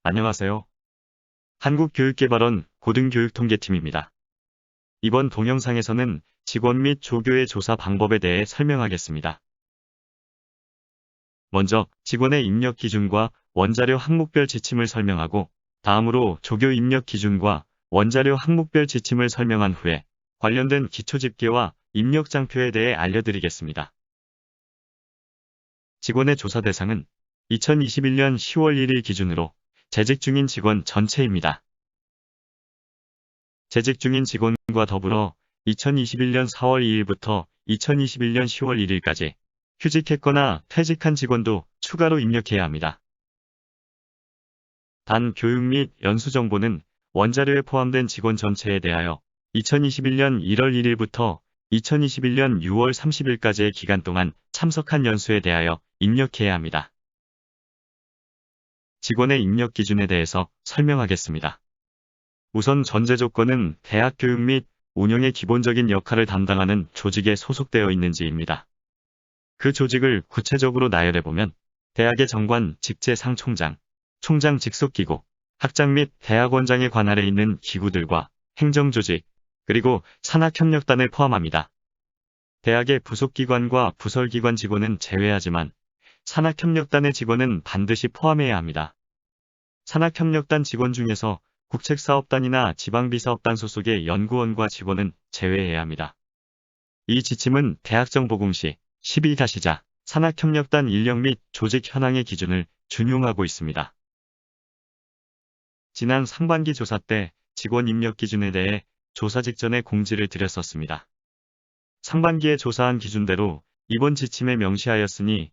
안녕하세요. 한국교육개발원 고등교육통계팀입니다. 이번 동영상에서는 직원 및 조교의 조사 방법에 대해 설명하겠습니다. 먼저 직원의 입력 기준과 원자료 항목별 지침을 설명하고 다음으로 조교 입력 기준과 원자료 항목별 지침을 설명한 후에 관련된 기초집계와 입력장표에 대해 알려드리겠습니다. 직원의 조사 대상은 2021년 10월 1일 기준으로 재직 중인 직원 전체입니다. 재직 중인 직원과 더불어 2021년 4월 2일부터 2021년 10월 1일까지 휴직했거나 퇴직한 직원도 추가로 입력해야 합니다. 단 교육 및 연수 정보는 원자료에 포함된 직원 전체에 대하여 2021년 1월 1일부터 2021년 6월 30일까지의 기간 동안 참석한 연수에 대하여 입력해야 합니다. 직원의 입력 기준에 대해서 설명하겠습니다. 우선 전제 조건은 대학 교육 및 운영의 기본적인 역할을 담당하는 조직에 소속되어 있는지입니다. 그 조직을 구체적으로 나열해보면 대학의 정관, 직제상 총장, 총장 직속기구, 학장 및 대학원장에 관할해 있는 기구들과 행정조직, 그리고 산학협력단을 포함합니다. 대학의 부속기관과 부설기관 직원은 제외하지만 산학협력단의 직원은 반드시 포함해야 합니다. 산학협력단 직원 중에서 국책사업단이나 지방비사업단 소속의 연구원과 직원은 제외해야 합니다. 이 지침은 대학정보공 시 12-자 산학협력단 인력 및 조직 현황의 기준을 준용하고 있습니다. 지난 상반기 조사 때 직원 입력 기준에 대해 조사 직전에 공지를 드렸었습니다. 상반기에 조사한 기준대로 이번 지침에 명시하였으니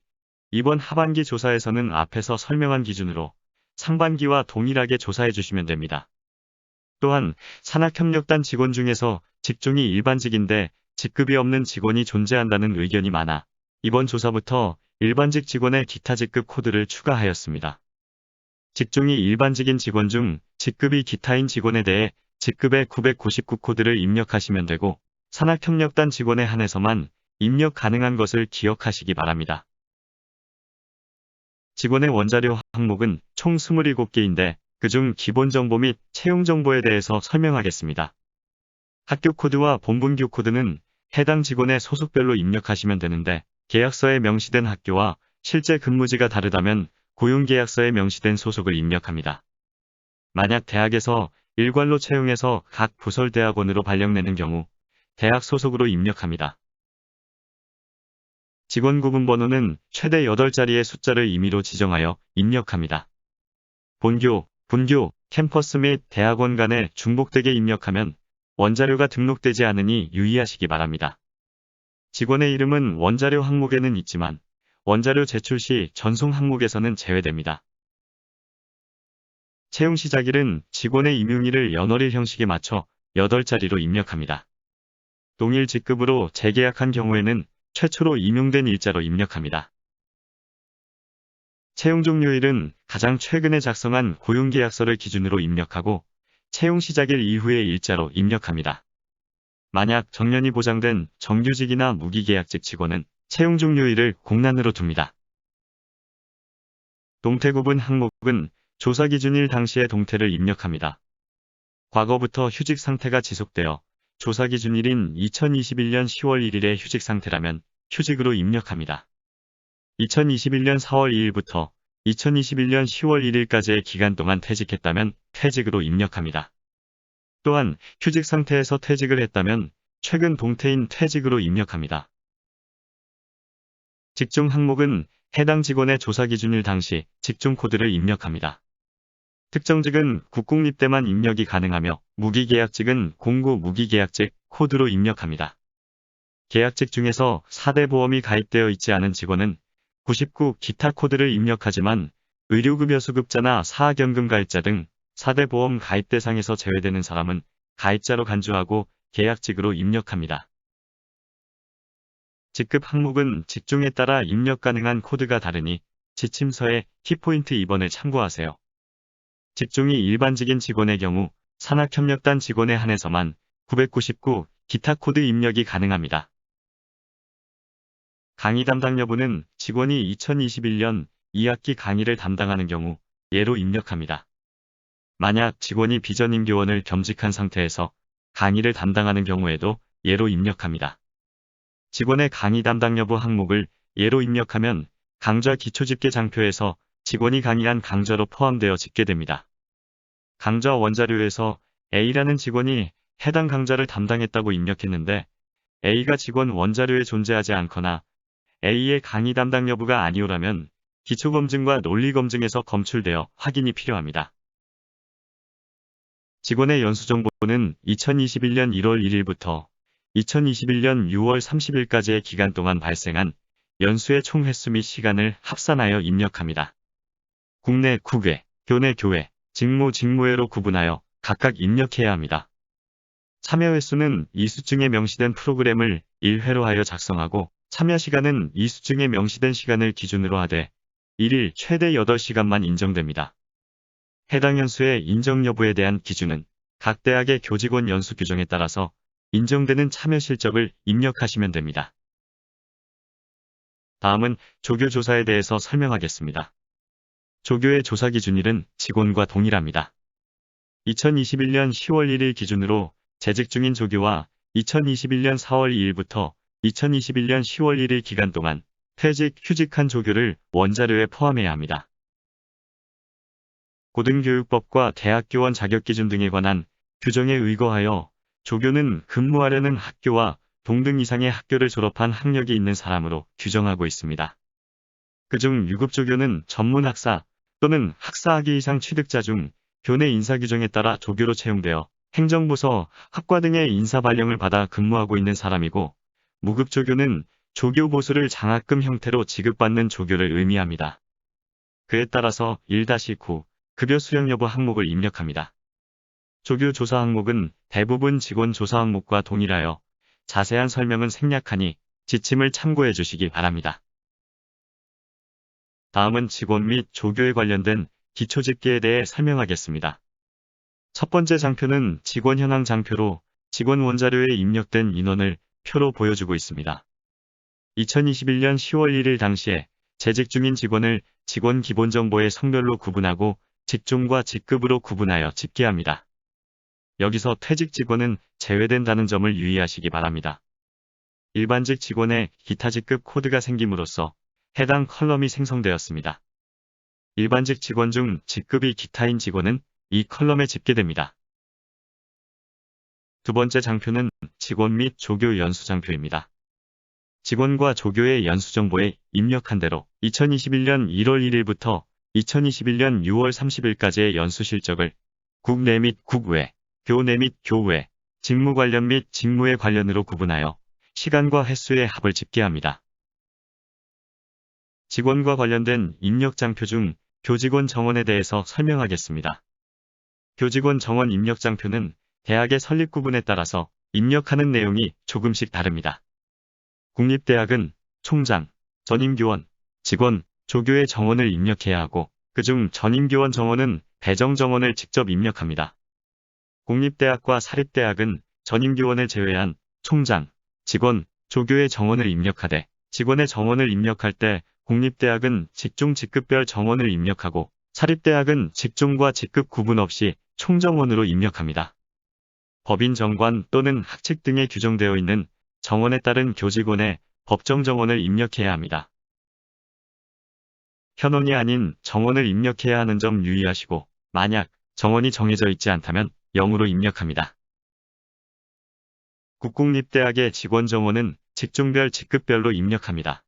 이번 하반기 조사에서는 앞에서 설명한 기준으로 상반기와 동일하게 조사해 주시면 됩니다. 또한 산학협력단 직원 중에서 직종이 일반직인데 직급이 없는 직원이 존재한다는 의견이 많아 이번 조사부터 일반직 직원의 기타 직급 코드를 추가하였습니다. 직종이 일반직인 직원 중 직급이 기타인 직원에 대해 직급의 999 코드를 입력하시면 되고 산학협력단 직원에 한해서만 입력 가능한 것을 기억하시기 바랍니다. 직원의 원자료 항목은 총 27개인데 그중 기본정보 및 채용정보에 대해서 설명하겠습니다. 학교 코드와 본분교 코드는 해당 직원의 소속별로 입력하시면 되는데 계약서에 명시된 학교와 실제 근무지가 다르다면 고용계약서에 명시된 소속을 입력합니다. 만약 대학에서 일괄로 채용해서 각 부설대학원으로 발령내는 경우 대학 소속으로 입력합니다. 직원 구분번호는 최대 8자리의 숫자를 임의로 지정하여 입력합니다. 본교, 분교, 캠퍼스 및 대학원 간에 중복되게 입력하면 원자료가 등록되지 않으니 유의하시기 바랍니다. 직원의 이름은 원자료 항목에는 있지만 원자료 제출 시 전송 항목에서는 제외됩니다. 채용 시작일은 직원의 임용일을 연월일 형식에 맞춰 8자리로 입력합니다. 동일 직급으로 재계약한 경우에는 최초로 임용된 일자로 입력합니다. 채용 종료일은 가장 최근에 작성한 고용계약서를 기준으로 입력하고 채용 시작일 이후의 일자로 입력합니다. 만약 정년이 보장된 정규직이나 무기계약직 직원은 채용 종료일을 공란으로 둡니다. 동태 구분 항목은 조사 기준일 당시의 동태를 입력합니다. 과거부터 휴직 상태가 지속되어 조사 기준일인 2021년 10월 1일의 휴직 상태라면 휴직으로 입력합니다. 2021년 4월 2일부터 2021년 10월 1일까지의 기간 동안 퇴직했다면 퇴직으로 입력합니다. 또한 휴직 상태에서 퇴직을 했다면 최근 동태인 퇴직으로 입력합니다. 직종 항목은 해당 직원의 조사 기준일 당시 직종 코드를 입력합니다. 특정직은 국공립대만 입력이 가능하며 무기계약직은 공고 무기계약직 코드로 입력합니다. 계약직 중에서 4대 보험이 가입되어 있지 않은 직원은 99 기타 코드를 입력하지만 의료급여 수급자나 사학연금 가입자 등 4대 보험 가입 대상에서 제외되는 사람은 가입자로 간주하고 계약직으로 입력합니다. 직급 항목은 직종에 따라 입력 가능한 코드가 다르니 지침서의 키포인트 2번을 참고하세요. 직종이 일반직인 직원의 경우 산학협력단 직원에 한해서만 999 기타 코드 입력이 가능합니다. 강의 담당 여부는 직원이 2021년 2학기 강의를 담당하는 경우 예로 입력합니다. 만약 직원이 비전임 교원을 겸직한 상태에서 강의를 담당하는 경우에도 예로 입력합니다. 직원의 강의 담당 여부 항목을 예로 입력하면 강좌 기초집계 장표에서 직원이 강의한 강좌로 포함되어 집계됩니다. 강좌 원자료에서 A라는 직원이 해당 강좌를 담당했다고 입력했는데 A가 직원 원자료에 존재하지 않거나 A의 강의 담당 여부가 아니오라면 기초검증과 논리검증에서 검출되어 확인이 필요합니다. 직원의 연수정보는 2021년 1월 1일부터 2021년 6월 30일까지의 기간 동안 발생한 연수의 총 횟수 및 시간을 합산하여 입력합니다. 국내 국외, 교내 교외, 직무외로 구분하여 각각 입력해야 합니다. 참여 횟수는 이 수증에 명시된 프로그램을 1회로 하여 작성하고 참여 시간은 이 수증에 명시된 시간을 기준으로 하되 1일 최대 8시간만 인정됩니다. 해당 연수의 인정 여부에 대한 기준은 각 대학의 교직원 연수 규정에 따라서 인정되는 참여 실적을 입력하시면 됩니다. 다음은 조교 조사에 대해서 설명하겠습니다. 조교의 조사 기준일은 직원과 동일합니다. 2021년 10월 1일 기준으로 재직 중인 조교와 2021년 4월 2일부터 2021년 10월 1일 기간 동안 퇴직, 휴직한 조교를 원자료에 포함해야 합니다. 고등교육법과 대학교원 자격기준 등에 관한 규정에 의거하여 조교는 근무하려는 학교와 동등 이상의 학교를 졸업한 학력이 있는 사람으로 규정하고 있습니다. 그중 유급조교는 전문학사 또는 학사학위 이상 취득자 중 교내 인사규정에 따라 조교로 채용되어 행정부서, 학과 등의 인사발령을 받아 근무하고 있는 사람이고 무급조교는 조교 보수를 장학금 형태로 지급받는 조교를 의미합니다. 그에 따라서 1-9 급여 수령 여부 항목을 입력합니다. 조교 조사 항목은 대부분 직원 조사 항목과 동일하여 자세한 설명은 생략하니 지침을 참고해 주시기 바랍니다. 다음은 직원 및 조교에 관련된 기초집계에 대해 설명하겠습니다. 첫 번째 장표는 직원 현황 장표로 직원 원자료에 입력된 인원을 표로 보여주고 있습니다. 2021년 10월 1일 당시에 재직 중인 직원을 직원 기본정보의 성별로 구분하고 직종과 직급으로 구분하여 집계합니다. 여기서 퇴직 직원은 제외된다는 점을 유의하시기 바랍니다. 일반직 직원의 기타 직급 코드가 생김으로써 해당 컬럼이 생성되었습니다. 일반직 직원 중 직급이 기타인 직원은 이 컬럼에 집계됩니다. 두 번째 장표는 직원 및 조교 연수 장표입니다. 직원과 조교의 연수 정보에 입력한 대로 2021년 1월 1일부터 2021년 6월 30일까지의 연수 실적을 국내 및 국외, 교내 및 교외, 직무 관련 및 직무의 관련으로 구분하여 시간과 횟수의 합을 집계합니다. 직원과 관련된 입력 장표 중 교직원 정원에 대해서 설명하겠습니다. 교직원 정원 입력 장표는 대학의 설립 구분에 따라서 입력하는 내용이 조금씩 다릅니다. 국립대학은 총장, 전임교원, 직원, 조교의 정원을 입력해야 하고 그중 전임교원 정원은 배정 정원을 직접 입력합니다. 공립대학과 사립대학은 전임교원을 제외한 총장, 직원, 조교의 정원을 입력하되 직원의 정원을 입력할 때 공립대학은 직종 직급별 정원을 입력하고 사립대학은 직종과 직급 구분 없이 총정원으로 입력합니다. 법인 정관 또는 학칙 등에 규정되어 있는 정원에 따른 교직원의 법정 정원을 입력해야 합니다. 현원이 아닌 정원을 입력해야 하는 점 유의하시고 만약 정원이 정해져 있지 않다면 0으로 입력합니다. 국공립대학의 직원 정원은 직종별 직급별로 입력합니다.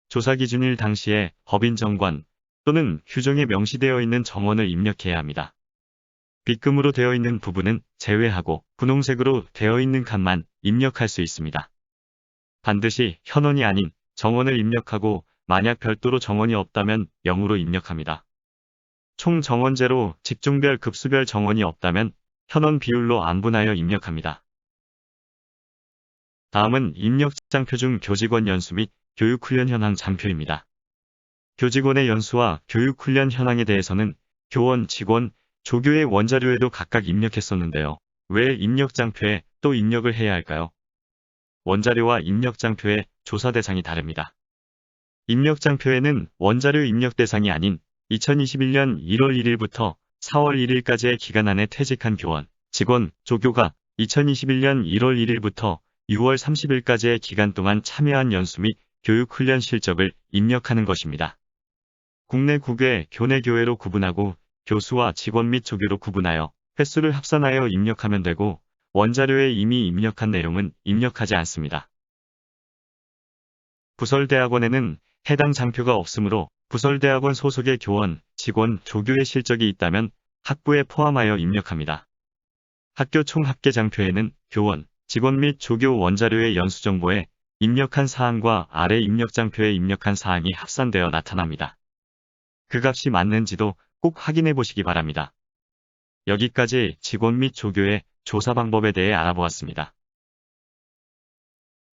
조사 기준일 당시에 법인 정관 또는 규정에 명시되어 있는 정원을 입력해야 합니다. 빗금으로 되어 있는 부분은 제외하고 분홍색으로 되어 있는 칸만 입력할 수 있습니다. 반드시 현원이 아닌 정원을 입력하고 만약 별도로 정원이 없다면 0으로 입력합니다. 총 정원제로 직종별 급수별 정원이 없다면 현원 비율로 안분하여 입력합니다. 다음은 입력 장표 중 교직원 연수 및 교육훈련 현황 장표입니다. 교직원의 연수와 교육훈련 현황에 대해서는 교원, 직원, 조교의 원자료에도 각각 입력했었는데요. 왜 입력 장표에 또 입력을 해야 할까요? 원자료와 입력 장표의 조사 대상이 다릅니다. 입력 장표에는 원자료 입력 대상이 아닌 2021년 1월 1일부터 4월 1일까지의 기간 안에 퇴직한 교원, 직원, 조교가 2021년 1월 1일부터 6월 30일까지의 기간 동안 참여한 연수 및 교육훈련 실적을 입력하는 것입니다. 국내 국외, 교내 교회로 구분하고 교수와 직원 및 조교로 구분하여 횟수를 합산하여 입력하면 되고 원자료에 이미 입력한 내용은 입력하지 않습니다. 부설대학원에는 해당 장표가 없으므로 부설대학원 소속의 교원, 직원, 조교의 실적이 있다면 학부에 포함하여 입력합니다. 학교 총 합계 장표에는 교원, 직원 및 조교 원자료의 연수 정보에 입력한 사항과 아래 입력 장표에 입력한 사항이 합산되어 나타납니다. 그 값이 맞는지도 꼭 확인해 보시기 바랍니다. 여기까지 직원 및 조교의 조사 방법에 대해 알아보았습니다.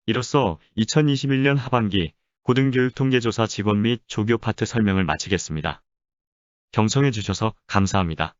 이로써 2021년 하반기 고등교육통계조사 직원 및 조교 파트 설명을 마치겠습니다. 경청해 주셔서 감사합니다.